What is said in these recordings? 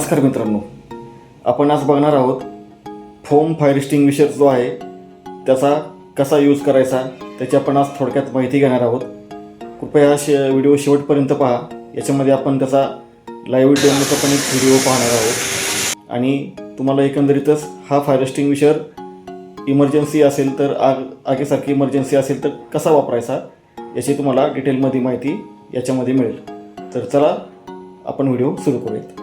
नमस्कार मित्रांनो, आपण आज बघणार आहोत फोम फायर एक्सटिंग्विशर जो आहे त्याचा कसा यूज करायचा त्याची आपण आज थोडक्यात माहिती घेणार आहोत. कृपया व्हिडिओ शेवटपर्यंत पहा. याच्यामध्ये आपण त्याचा लाईव्ह डेमोचा पण एक व्हिडिओ पाहणार आहोत आणि तुम्हाला एकंदरीतच हा फायर एक्सटिंग्विशर इमर्जन्सी असेल तर आगीसारखी इमर्जन्सी असेल तर कसा वापरायचा याची तुम्हाला डिटेलमध्ये माहिती याच्यामध्ये मिळेल. तर चला आपण व्हिडिओ सुरू करूयात.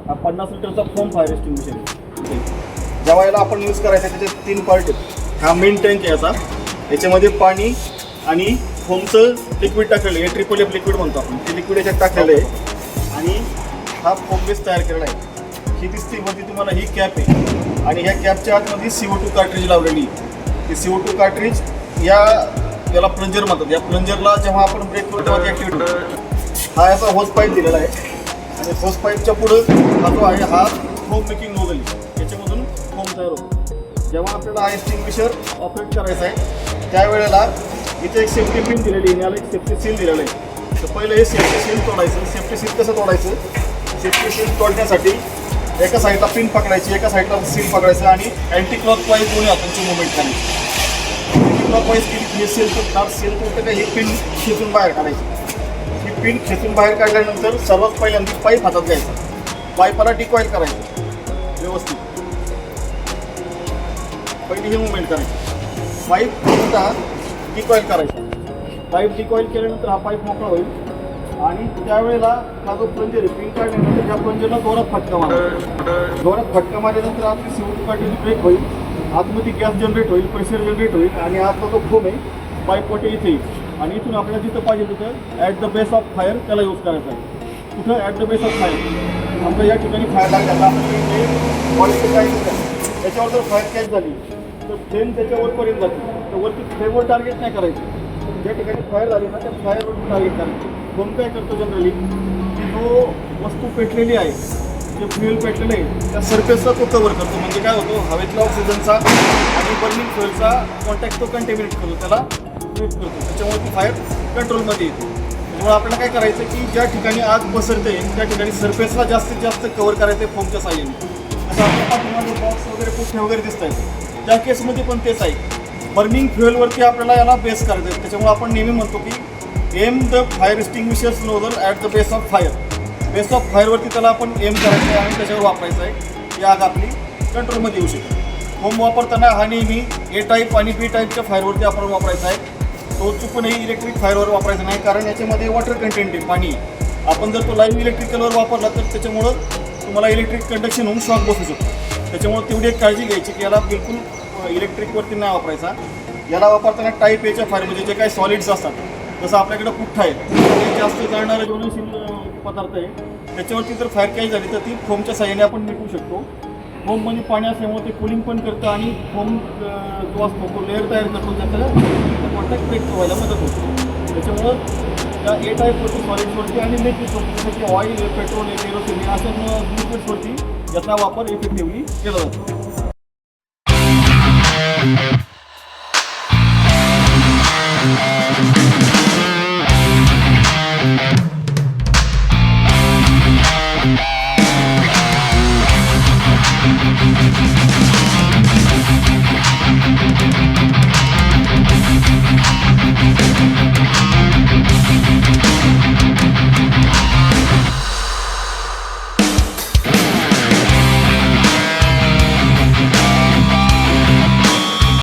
हा 50 लिटरचा फोम फायर एक्सटिंग्विशर आहे. जेव्हा याला आपण यूज करायचा त्याचे 3 पार्ट आहेत. हा मेन टँक आहे याचा. याच्यामध्ये पाणी आणि फोमचं लिक्विड टाकलेलं आहे. ट्रिपल एफ लिक्विड म्हणतो आपण. ते लिक्विड याच्यात टाकलेलं आहे आणि हा फोम बेस तयार केलेला आहे. ही दिसते वरती तुम्हाला ही कॅप आहे आणि ह्या कॅपच्या आतमध्ये CO2 कार्ट्रिज लावलेली आहे. ती CO2 कार्ट्रिज याला प्लंजर म्हणतात. या प्लंजरला जेव्हा आपण ब्रेक करतो तेव्हा ती ॲक्टिव्हेट होतो. हा याचा होस पाईप दिलेला आहे आणि होस पाईपच्या पुढं हा जो आहे हा फोम मेकिंग नोझल आहे. याच्यामधून फोम तयार होतो. जेव्हा आपल्याला हा एक्सटिंग्विशर ऑपरेट करायचा आहे त्यावेळेला इथे एक सेफ्टी पिन दिलेली आहे, याला एक सेफ्टी सील दिलेलं आहे. तर पहिलं हे सेफ्टी सील तोडायचं. सेफ्टी सील कसं तोडायचं? सेफ्टी सील तोडण्यासाठी एका साईडला पिन पकडायची, एका साईडला सील पकडायचं आणि अँटी क्लॉकवाईज दोन्ही हातांची मुवमेंट करायची. अँटी क्लॉकवाईज केली हे सेल तुटणार. सेल तुटतं का ही पिन खेचून बाहेर काढायची. ही पिन खेचून बाहेर काढल्यानंतर सर्वात पहिल्यांदा पाईप हातात घ्यायचा. पाईपाला डिकॉईल करायचं व्यवस्थित. पहिली ही मुवमेंट करायची. पाईप डिकॉईल करायचा. पाईप डिकॉईल केल्यानंतर हा पाईप मोकळा होईल आणि त्यावेळेला हा जो प्लंजर आहे पिन काढल्यानंतर त्या प्लंजरला जोरात फटका मारायचा. जोरात फटका मारल्यानंतर आपली CO2 कार्ट्रिज ब्रेक होईल. आतमध्ये गॅस जनरेट होईल, प्रेशर जनरेट होईल आणि आतला जो फोम आहे पाईप वाटे इथे येईल आणि इथून आपल्याला जिथं पाहिजे तिथं at the base of fire त्याला यूज करायचा आहे. कुठं? At the base of fire. आपल्या या ठिकाणी फायर लागला आपण बॉडीचं काय त्याच्यावर जर फायर कॅच झाली तर फ्लेम त्याच्यावरपर्यंत जाते. तर वरती फ्लेमवर टार्गेट नाही करायचं. ज्या ठिकाणी फायर झाली ना त्या फायरवर टार्गेट करायचं. फोम काय करतो जनरली की जो वस्तू पेटलेली आहे, जे फ्युएल पेटलेलं आहे त्या सरफेसचा तो कव्हर करतो. म्हणजे काय होतो, हवेतला ऑक्सिजनचा आणि बर्निंग फ्युएलचा कॉन्टॅक्ट तो कंटेमिनेट करतो, त्याला ट्रीट करतो. त्याच्यामुळे ती फायर कंट्रोलमध्ये येते. त्यामुळे आपल्याला काय करायचं की ज्या ठिकाणी आग पसरते त्या ठिकाणी सरफेसला जास्तीत जास्त कव्हर करायचं आहे फोमच्या साह्याने. असं आपल्या पाठीमागे बॉक्स वगैरे पुठे वगैरे दिसत आहेत त्या केसमध्ये पण तेच आहे. बर्निंग फ्युएलवरती आपल्याला याला बेस करायचं आहे. त्याच्यामुळे आपण नेहमी म्हणतो की aim the fire extinguishers nozzle at the base of fire. Base of फायरवरती त्याला आपण एम करायचं आहे आणि त्याच्यावर वापरायचं आहे. ही आग आपली कंट्रोलमध्ये येऊ शकते. फोम वापरताना हा नेहमी A टाईप आणि B टाईपच्या फायरवरती आपण वापरायचा आहे. तो चुकूनही इलेक्ट्रिक फायरवर वापरायचा नाही, कारण याच्यामध्ये वॉटर कंटेंट आहे, पाणी. आपण जर तो लाईव्ह इलेक्ट्रिकलवर वापरला तर त्याच्यामुळं तुम्हाला इलेक्ट्रिक कंडक्शन होऊन शॉक बसू शकतो. त्याच्यामुळे तेवढी एक काळजी घ्यायची की याला बिलकुल इलेक्ट्रिकवरती नाही वापरायचा. याला वापरताना टाईप Aच्या फायर म्हणजे जे काही सॉलिड्स असतात, जसं आपल्याकडं पुठ्ठा आहे, ते जास्त जाळणारं ज्वलनशील पदार्थ आहे, त्याच्यावरती जर फायर कॅच झाली तर ती फोमच्या साह्याने आपण मिटवू शकतो. फोममध्ये पाणी असल्यामुळे ते कूलिंग पण करतं आणि फोम जो असतो तो लेअर तयार करतो, त्याचा कॉन्टॅक्ट ब्रेक व्हायला मदत होते. त्याच्यामुळं त्या A टाईपवरती सॉलिड्सवरती आणि लिक्विड्सवरती जसं की ऑइल, पेट्रोल, केरोसिन अशा लिक्विड्सवरती याचा वापर इफेक्टिव्हली केला जातो.